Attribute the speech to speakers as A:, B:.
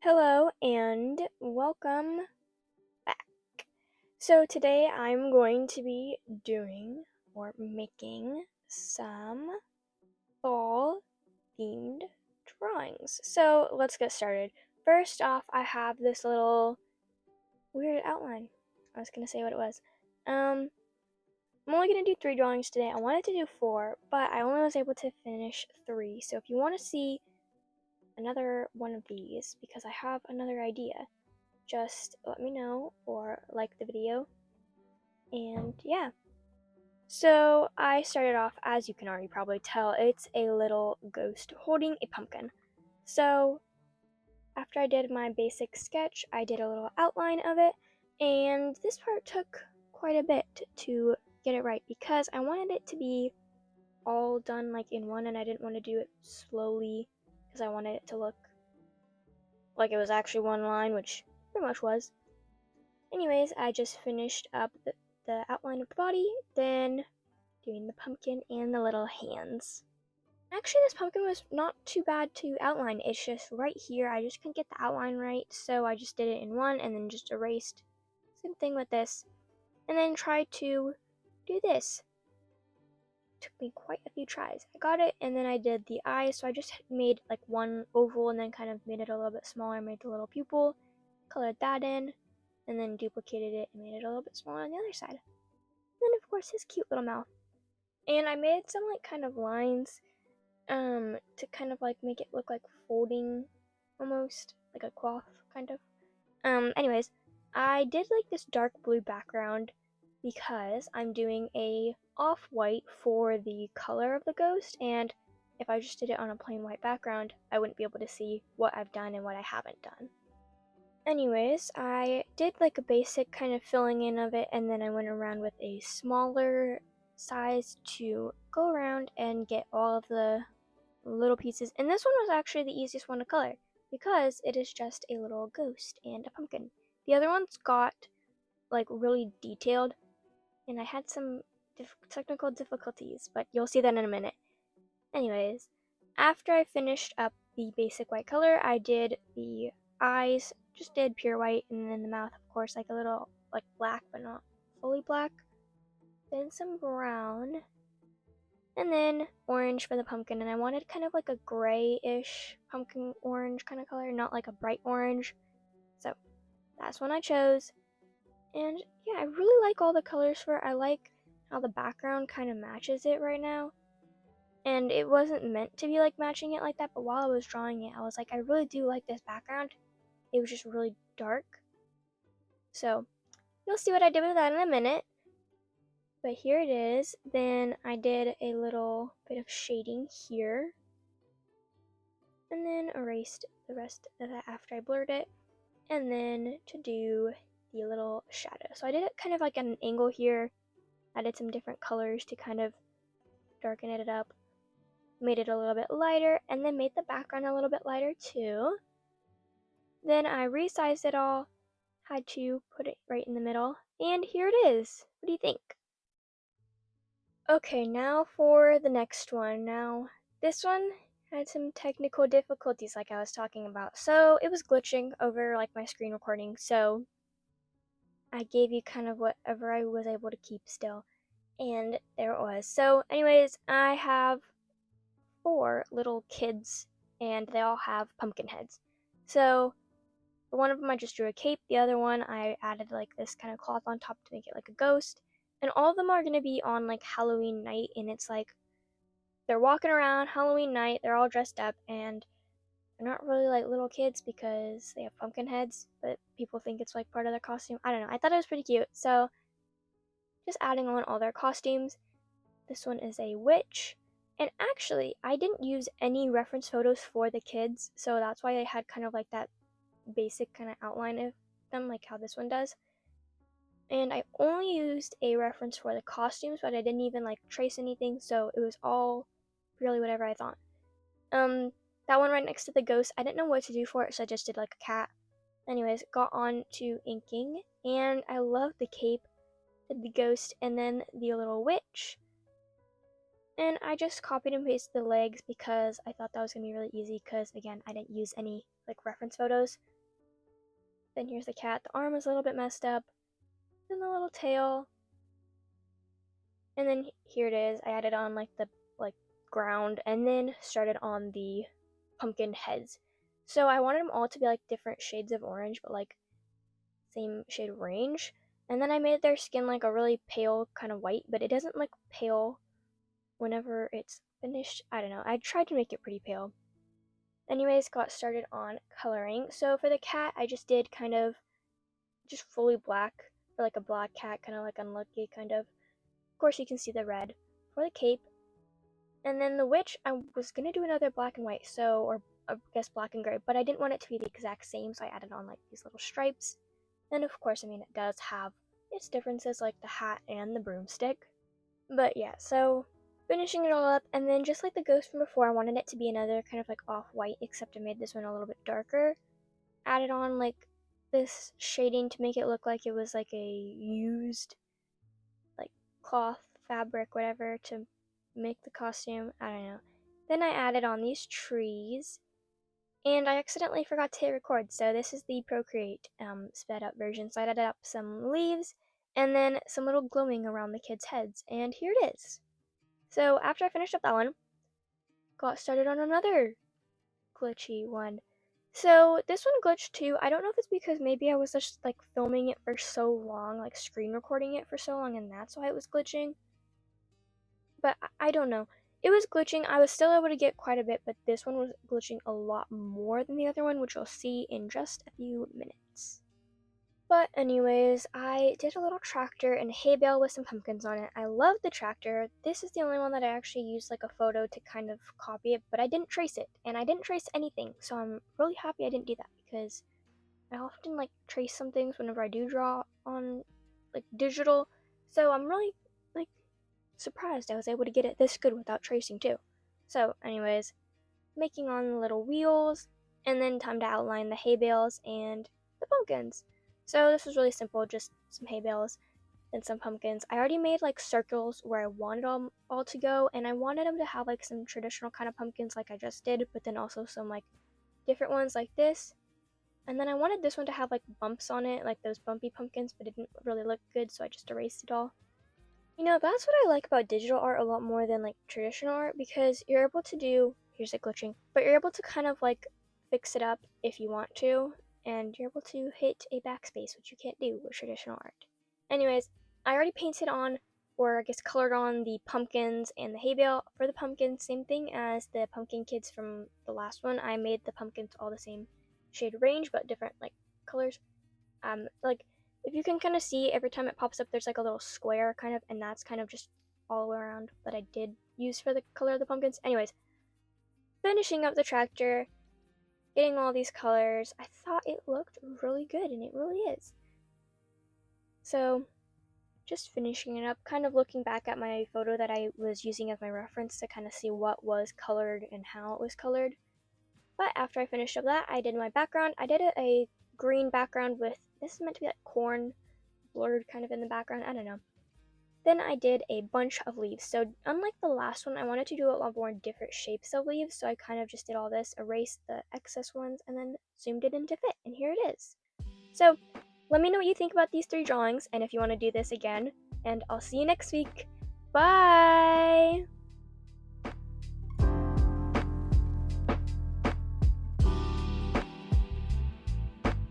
A: Hello and welcome back. So today I'm going to be doing or making some fall themed drawings. So let's get started. First off, I have this little weird outline. I was going to say what it was. I'm only going to do 3 drawings today. I wanted to do 4, but I only was able to finish 3. So if you want to see another one of these, because I have another idea, just let me know or like the video. And yeah. So I started off, as you can already probably tell, it's a little ghost holding a pumpkin. So after I did my basic sketch, I did a little outline of it, and this part took quite a bit to get it right because I wanted it to be all done like in one, and I didn't want to do it slowly because I wanted it to look like it was actually one line, which pretty much was. Anyways, I just finished up the outline of the body, then doing the pumpkin and the little hands. Actually, this pumpkin was not too bad to outline. It's just right here, I just couldn't get the outline right, so I just did it in one and then just erased. Same thing with this. And then tried to do this. Took me quite a few tries. I got it, and then I did the eyes, so I just made like one oval and then kind of made it a little bit smaller, made the little pupil, colored that in, and then duplicated it and made it a little bit smaller on the other side. And then of course his cute little mouth. And I made some like kind of lines to kind of like make it look like folding almost, like a cloth kind of. Anyways, I did like this dark blue background because I'm doing a off-white for the color of the ghost, and if I just did it on a plain white background, I wouldn't be able to see what I've done and what I haven't done. Anyways, I did like a basic kind of filling in of it, and then I went around with a smaller size to go around and get all of the little pieces. And this one was actually the easiest one to color because it is just a little ghost and a pumpkin. The other ones got like really detailed, and I had some technical difficulties, but you'll see that in a minute. Anyways, after I finished up the basic white color, I did the eyes, just did pure white, and then the mouth, of course, like a little like black, but not fully black. Then some brown, and then orange for the pumpkin. And I wanted kind of like a grayish pumpkin orange kind of color, not like a bright orange. So that's one I chose. And yeah, I really like all the colors for it. I like how the background kind of matches it right now. And it wasn't meant to be like matching it like that, but while I was drawing it, I was like, I really do like this background. It was just really dark. So you'll see what I did with that in a minute. But here it is. Then I did a little bit of shading here, and then erased the rest of that after I blurred it, and then to do the little shadow. So I did it kind of like at an angle here, added some different colors to kind of darken it up, made it a little bit lighter, and then made the background a little bit lighter too. Then I resized it all, had to put it right in the middle, and here it is. What do you think? Okay, now for the next one. Now, this one had some technical difficulties like I was talking about. So it was glitching over like my screen recording, so I gave you kind of whatever I was able to keep still. And there it was. So anyways, I have 4 little kids, and they all have pumpkin heads. So for one of them I just drew a cape, the other one I added like this kind of cloth on top to make it like a ghost. And all of them are gonna be on like Halloween night, and it's like they're walking around Halloween night, they're all dressed up, and they're not really like little kids because they have pumpkin heads, but people think it's like part of their costume. I don't know. I thought it was pretty cute. So just adding on all their costumes. This one is a witch. And actually, I didn't use any reference photos for the kids, so that's why I had kind of like that basic kind of outline of them, like how this one does. And I only used a reference for the costumes, but I didn't even like trace anything, so it was all really whatever I thought. That one right next to the ghost, I didn't know what to do for it, so I just did like a cat. Anyways, got on to inking, and I love the cape, did the ghost, and then the little witch. And I just copied and pasted the legs because I thought that was going to be really easy because, again, I didn't use any like reference photos. Then here's the cat. The arm is a little bit messed up. Then the little tail. And then here it is. I added on like the ground and then started on the pumpkin heads. So I wanted them all to be like different shades of orange, but like same shade range. And then I made their skin like a really pale kind of white, but it doesn't look pale whenever it's finished. I don't know. I tried to make it pretty pale. Anyways, got started on coloring. So for the cat, I just did kind of just fully black for like a black cat, kind of like unlucky kind of. Of course, you can see the red for the cape. And then the witch, I was gonna do another black and white, so, or I guess black and gray, but I didn't want it to be the exact same, so I added on like these little stripes. And of course, I mean, it does have its differences like the hat and the broomstick. But yeah, so finishing it all up, and then just like the ghost from before, I wanted it to be another kind of like off-white, except I made this one a little bit darker. Added on like this shading to make it look like it was like a used like cloth, fabric, whatever, to make the costume. I don't know. Then I added on these trees, and I accidentally forgot to hit record, so this is the Procreate sped up version. So I added up some leaves and then some little glowing around the kids' heads, and here it is. So after I finished up that one, got started on another glitchy one. So this one glitched too. I don't know if it's because maybe I was just like filming it for so long, like screen recording it for so long, and that's why it was glitching. But I don't know. It was glitching. I was still able to get quite a bit, but this one was glitching a lot more than the other one, which you'll see in just a few minutes. But anyways, I did a little tractor and hay bale with some pumpkins on it. I love the tractor. This is the only one that I actually used like a photo to kind of copy it, but I didn't trace it, and I didn't trace anything, so I'm really happy I didn't do that because I often like trace some things whenever I do draw on like digital, so I'm really like surprised I was able to get it this good without tracing too. So anyways, making on the little wheels, and then time to outline the hay bales and the pumpkins. So this was really simple, just some hay bales and some pumpkins. I already made like circles where I wanted them all to go, and I wanted them to have like some traditional kind of pumpkins like I just did, but then also some like different ones like this. And then I wanted this one to have like bumps on it, like those bumpy pumpkins, but it didn't really look good, so I just erased it all. You know, that's what I like about digital art a lot more than like traditional art, because you're able to do, here's it glitching, but you're able to kind of like fix it up if you want to, and you're able to hit a backspace, which you can't do with traditional art. Anyways, I already painted on, or I guess colored on, the pumpkins and the hay bale. For the pumpkins, same thing as the pumpkin kids from the last one. I made the pumpkins all the same shade range, but different like colors. Like if you can kind of see, every time it pops up there's like a little square kind of, and that's kind of just all around that I did use for the color of the pumpkins. Anyways, finishing up the tractor, getting all these colors, I thought it looked really good, and it really is. So just finishing it up, kind of looking back at my photo that I was using as my reference to kind of see what was colored and how it was colored. But after I finished up that, I did my background. I did a green background with, this is meant to be like corn blurred kind of in the background, I don't know. Then I did a bunch of leaves. So unlike the last one, I wanted to do a lot more different shapes of leaves, so I kind of just did all this, erased the excess ones, and then zoomed it in to fit, and here it is. So let me know what you think about these 3 drawings, and if you want to do this again, and I'll see you next week. Bye!